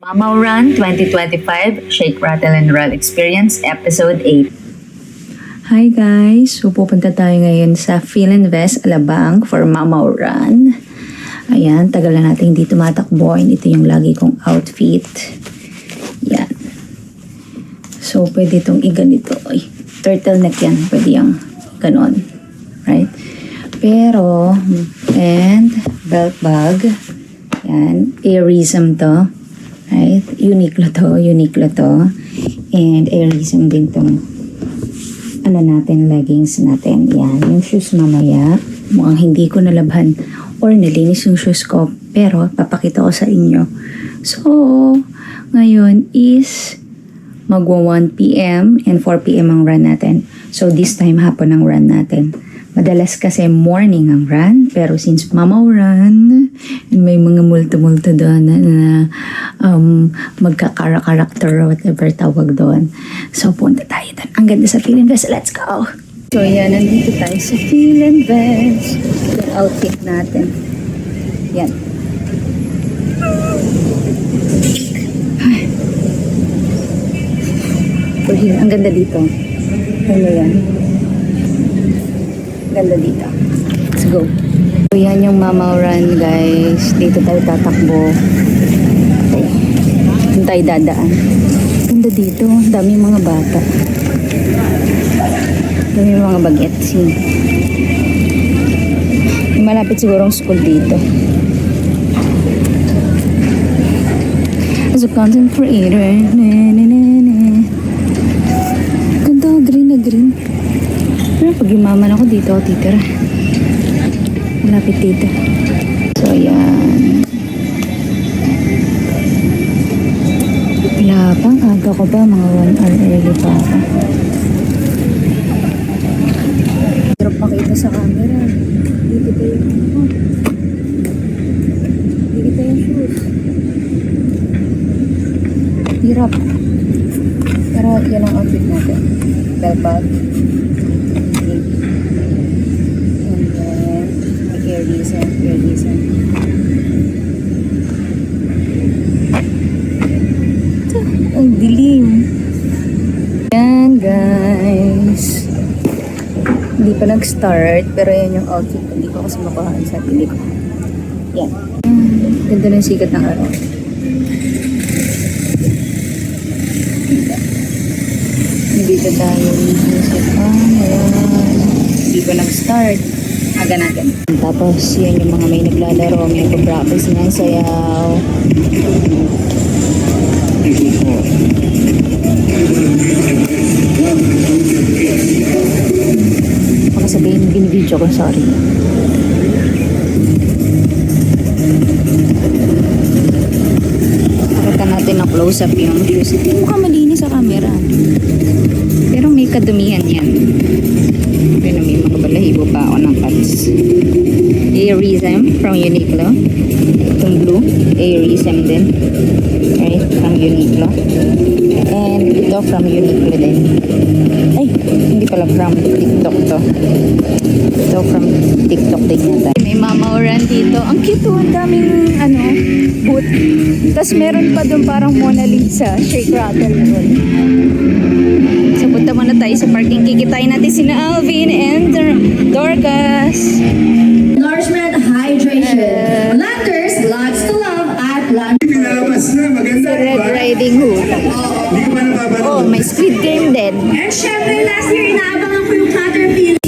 Mamaw Run 2025 Shake, Rattle, and Roll Experience Episode 8. Hi guys! So pupunta tayo ngayon sa Philinvest Alabang for Mamaw Run. Ayan, tagal na natin hindi tumatakbo. Ito yung lagi kong outfit. Yan. So pwede itong iganito. Ay, turtleneck yan. Pwede yung ganon. Right? Pero, and belt bag. Yan. Airism to. Right? Uniqlo to. And airism din tong leggings natin. Yan. Yung shoes mamaya. Mukhang hindi ko nalabhan or nalinis yung shoes ko. Pero, papakita ko sa inyo. So, ngayon is magwa 1 p.m. and 4 p.m. ang run natin. So, this time hapon ang run natin. Madalas kasi morning ang run, pero since Mamaw Run, and may mga multo-multo doon na magka-character or whatever tawag doon. So, punta tayo doon. Ang ganda sa Philinvest. Let's go! So, yan. Nandito tayo sa Philinvest. Yung outfit natin. Yan. So, here. Ang ganda dito. Ano yan? Ganda dito. Let's go. So, yan yung Mamaw Run, guys. Dito tayo tatakbo. Okay. Doon tayo dadaan. Ganda dito. Dami mga bata. Dami mga bagets. May malapit sigurong school dito. As a content creator. Ganda, green na green. Pero pag yumaman ako dito, titira. Malapit dito. So, yan. Wala pang aga ko ba? Mga 1 hour early pa ako. Hirap makita sa camera. Dito ba yung dito yung shoes. Hirap. Pero yan ang outfit natin. Bell bag. Reason. Ang dilim. Yan guys. Hindi pa nag-start pero yan yung outfit. Hindi ko kasi makuhaan sa pilik. Yan. Ganda ng sikat ng araw. Dito tayo sa hindi pa nag-start. Aga natin. Tapos, yan yung mga may naglalaro, may nag-practice ng sayaw. Baka sabihin, binibidyo ko, sorry. Pakita natin ng close-up yung shoes. Hindi mo ka malinis sa camera. Pero may kadumihan yan. Pero may mga balahibo pa ako ng pants. Airism from Uniqlo. Itong blue, Airism din. Right, from Uniqlo. And ito from Uniqlo din. Ay, hindi pala from TikTok to. Ito from TikTok din yata. May Mamaw Run dito. Ang cute oh, ang daming boot. Tapos meron pa doon parang Mona Lisa, Shake, Rattle, Roll. So, punta muna tayo sa parking. Kikitain natin sina Alvin and Dorcas. Nourishment, hydration. Landers, lots to love at Landers. Pinalabas na, maganda. Sa Red Riding Hood. Hindi ko pa napapanood. Oh, may Squid Game din. And syempre, last year, inaabangan ko yung Caterpillar.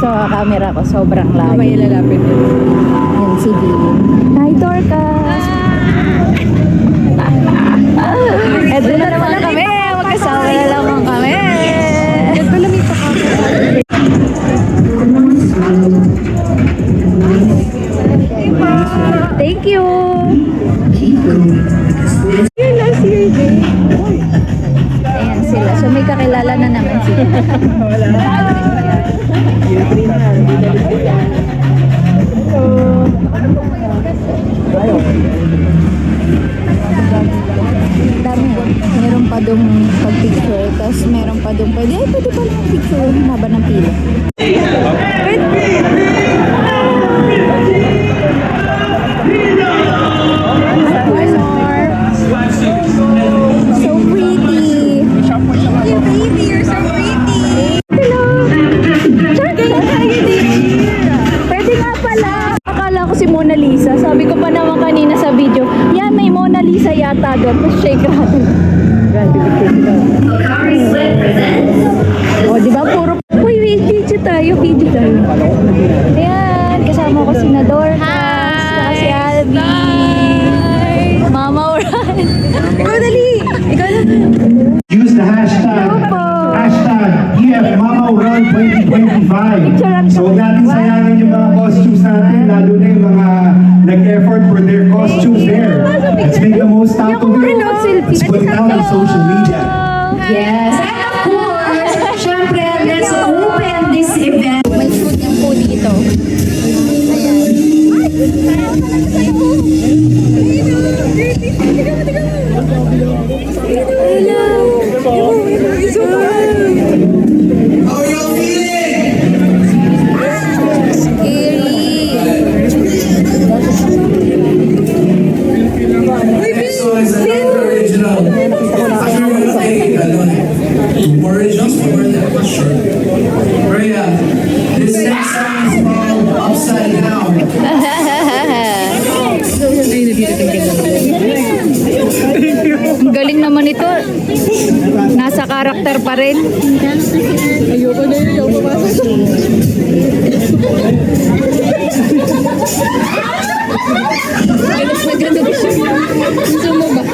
sa camera ko, sobrang layo. May ilalapit yun. Yan si Vin. Hi, Dorcas! Eto na naman kami! Magkasama na naman kami! Yan pala may pakaka. Thank you! Yun, last year din. Ayan sila. So may kakilala na naman sila. Dami oh. Meron pa dong pag-picture. Tapos meron pa dong pwede pa lang picture. Haba ng pila. So pretty. You baby, you're so pretty. Hello. Pwede nga pala. Akala ko si Mona Lisa. Sabi ko pa naman kanina sa video, yan may Mona Lisa yata doon. Tapos shake rattle. O, di ba? Puro, uy, video tayo. Ayan, kasama ko si Nador. Hi! Si Albi. Mama Oran. Ikaw dali! Ikaw na. Use the hashtag, #MamaUran2025. So huwag natin sayangin yung mga costumes natin, lalo na yung mga nag-effort for their costumes there. Let's make the most out of it. Let's put it out on social media. Yes, and of course, syempre, let's open this event. May shooting po dito. This next song is called Upside Down. Ang galing naman ito. Nasa karakter pa rin. Ayoko na yun, ayoko pasok. Gusto mo ba?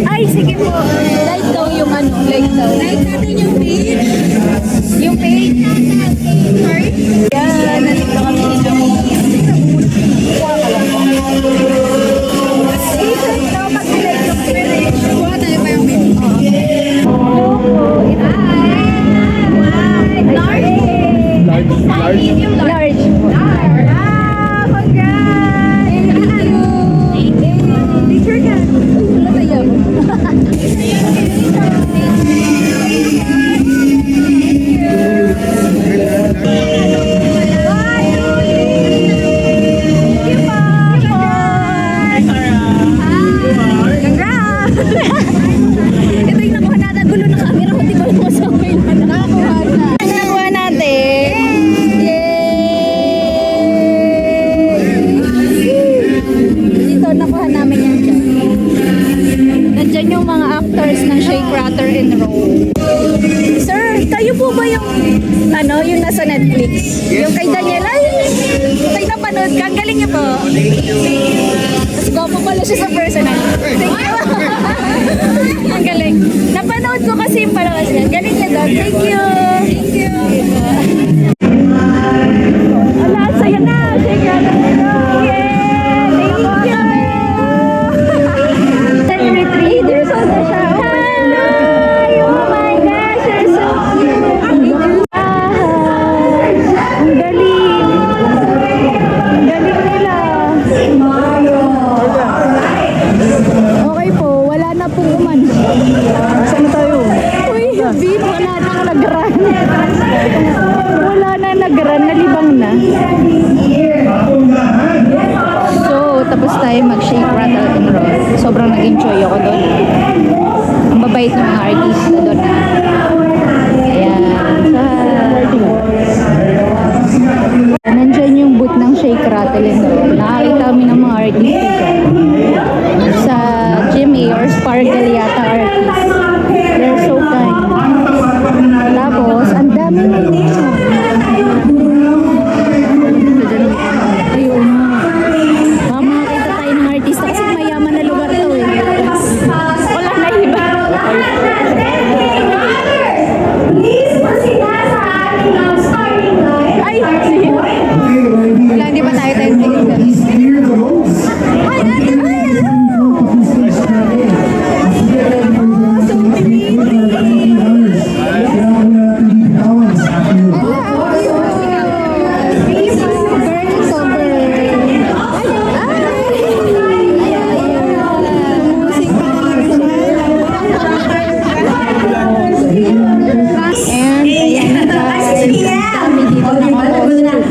Ay, sige po. Like daw yung ano. Like daw. Like natin yung page. Yung page. Sorry? Yan. Nandito kami. Kuha ka lang po. Like daw. Pag-like yung page. Kuha tayo pa yung page. Hello po. Large? Large. Medium large. Large. Ah, congrats. Thank you. Picture ka. Wala tayo. Ito yung nakuha natin. Gulo ng camera ko. Di ba lang kasama yung nakakuha na. Ano nakuha natin? Yay! Dito, nakuha namin yan dyan. Nandyan yung mga actors ng Shake, Rattle, and Roll. Sir, tayo po ba yung yung nasa Netflix? Yung kay Daniela? Tayo napanood ka? Ang galing niyo po. Mas gwapo pala siya sa personal. Thank you. Ang galing. Napanood ko kasi yung palabas niya. Galing niya doon. Thank you. Thank you. Ala, saya na. Shake, Rattle, and Roll. Yeah. Thank you. 8 years old na siya. Hi! Oh my gosh, you're so cute. Ang galing. Ang galing nila. Okay po, wala na pong uman. Saan na tayo? Uy, Vin, wala nang nag-run. Wala na nag-run, nalibang na. tapos tayo mag-shake, rattle, and roll. Sobrang nag-enjoy ako doon. Ang babait ng mga artista doon. Ayan. Nandyan yung booth ng shake, rattle, and roll. Nakakita kami ng mga artista dyan. Sa Jimmy or Sparkle yata artist. They're so kind. Tapos, ang dami na dito. Ayun nga. Baka makakita tayo ng artista kasi mayaman na lugar to eh. Wala na iba. Please proceed na sa ating starting line. Ay, wala, hindi pa tayo tingin. Please clear the roads. Ay, ate, ay,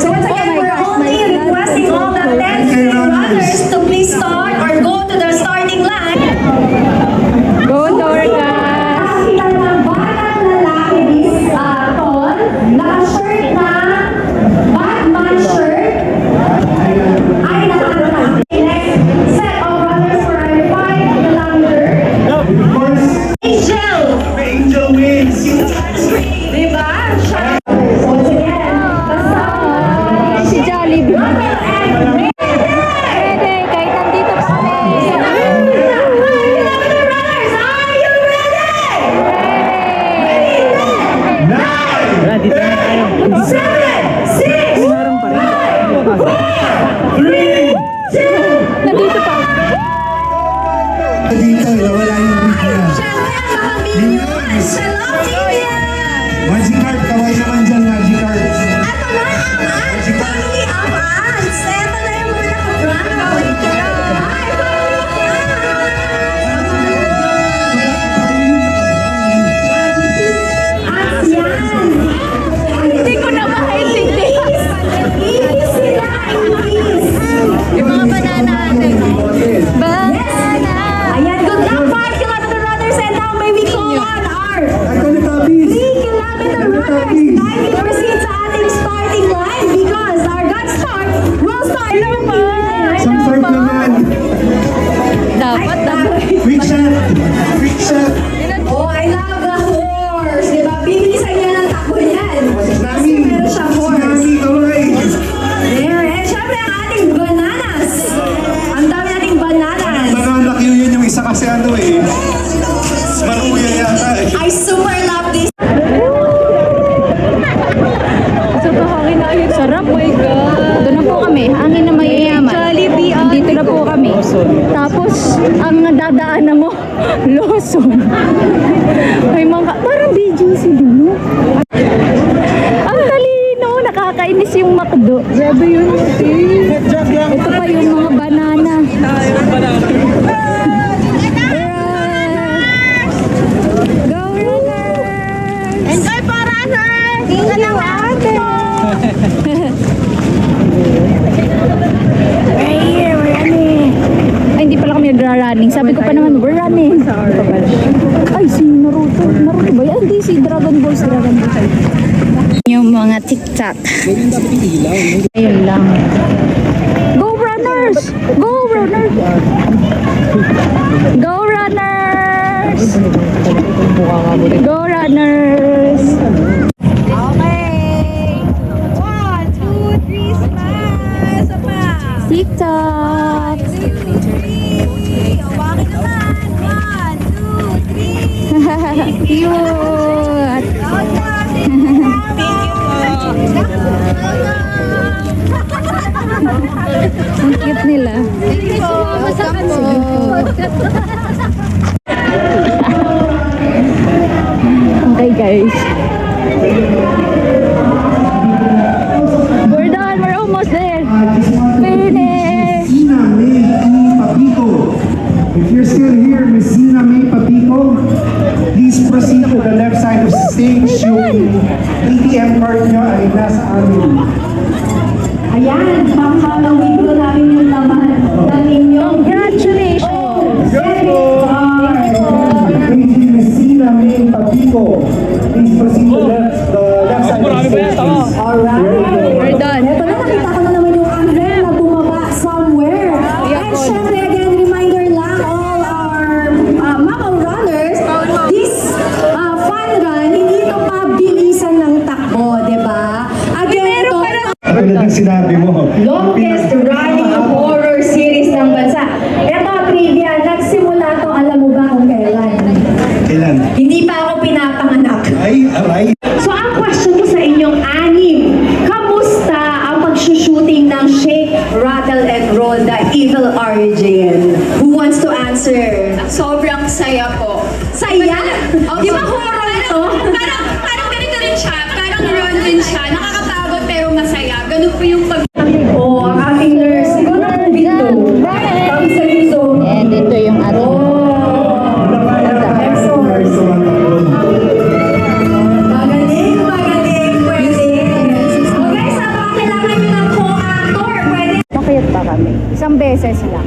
So once again, we're only requesting all the 10 runners to please start or go to the starting line. Go, Dorcas! Nakakita ng batang lalaki this tall, naka-shirt na Batman shirt. Ay, nakakita. Next set of runners for our 5 kilometer. Of course, Angel! Angel wins. Diba? Siya. Once again, kasama Si Jollibee. Runnel and Ray. Pwede, kahit nandito pa kami. Runners, are you ready? Nine, 7, 6, 3. Nandito pa. Dito, nawala yung beat niya. Siyempre, ang mga minions. Shalom, Minions! Magikarp, kaway naman dyan, Magikarp. Ito na ang Ants Family of Ants. Ito na yung mga naka-brown. Hi, Family of Ants! Ants yan. Hindi ko na maintindihan. Inis sila, inis. Yung mga banana natin. Banana. Ayan, good luck, 5 kilometer runners. And now may we call on our Ito na tapis. 3 kilometer runners. Kindly proceed sa ating starting line because our gun start will start. Isang start naman. Dapat. Quick shot. Quick shot. Oh, I love the horse. Diba? Bibilisan niya ng takbo yan. Kasi Nami. meron siya horse. Nami, kaway. There. And syempre ang ating bananas. Ang dami nating bananas. Banana Q yun yung isa kasi ano eh. Maruya yata eh. I super love this. Sarap. Oh my God. Doon na po kami. Angin na mayayaman. Jollibee, Dito na po kami. Tapos, ang dadaanan mo, Lawson. May mga, parang BGC din, no? Ang talino. Nakakainis yung McDo. Grabe yun. Ito pa yung mga banana. Go runners! Enjoy po runners! Tingnan lang ate! We're here, we're running! Ay, hindi pala kami nagra-running. Sabi ko pa naman, we're running. Ay, si Naruto. Naruto ba yan? Hindi, si Dragon Ball. Yung mga TikTok. Ayun lang. Go runners! Go runners! Go runners! Go runners! Okay! 1, 2, 3, smash! TikTok! 1, 2, 3! O, bakit naman? 1, 2, 3! Cute! Ang cute nila. Okay guys. We're done. We're almost there. Finish. Messina May Papico. If you're still here, Messina May Papico, please proceed to the left side of the stage. Yung ATM card nyo ay nasa amin. Ayan, pang-Halloween ko namin yung laman. Tulad ng sinabi mo. Longest running horror series ng bansa. Eto, trivia, nagsimula to, alam mo ba kung kailan? Kailan? Hindi pa ako pinapanganak. Ay, aray. So ang question ko sa inyong anim, kamusta ang pag-shooting ng Shake, Rattle, and Roll, The Evil Origin? Who wants to answer? Sobrang saya po. Saya? Di ba horror ito? Parang ganito rin siya. Parang run din siya. Nakakapagod pero masaya. Ganun po yung pag... Oo, ang ating nurse. Siguro na kung bito. Kami sa Luzon. And ito yung ating Magaling, magaling, pwede. Okay, sa mga kailangan nyo ng co-actor, pwede. Makayot pa kami. Isang beses lang.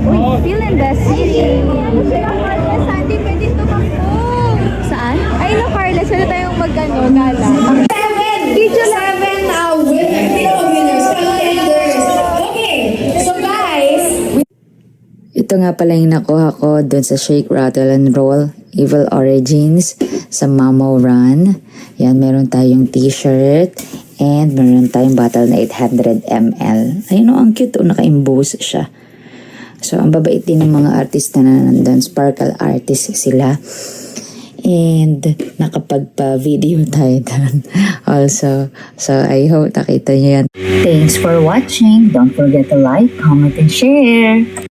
Uy, feeling the city. Sandy, pwede tumakbo. Saan? Ay, no, Carlos. Wala tayong mag-ano, gala. Seven winners, contenders. Okay, so guys, Ito nga pala yung nakuha ko dun sa Shake, Rattle, and Roll Evil Origins sa Mamo Run. Yan, meron tayong t-shirt and meron tayong bottle na 800 ml. Ayun o, ang cute o, naka-emboss siya. So, ang babait din ng mga artist na nandun. Sparkle artist sila. And nakapagpa-video tayo dun also. So, I hope nakita nyo yan. Thanks for watching. Don't forget to like, comment, and share.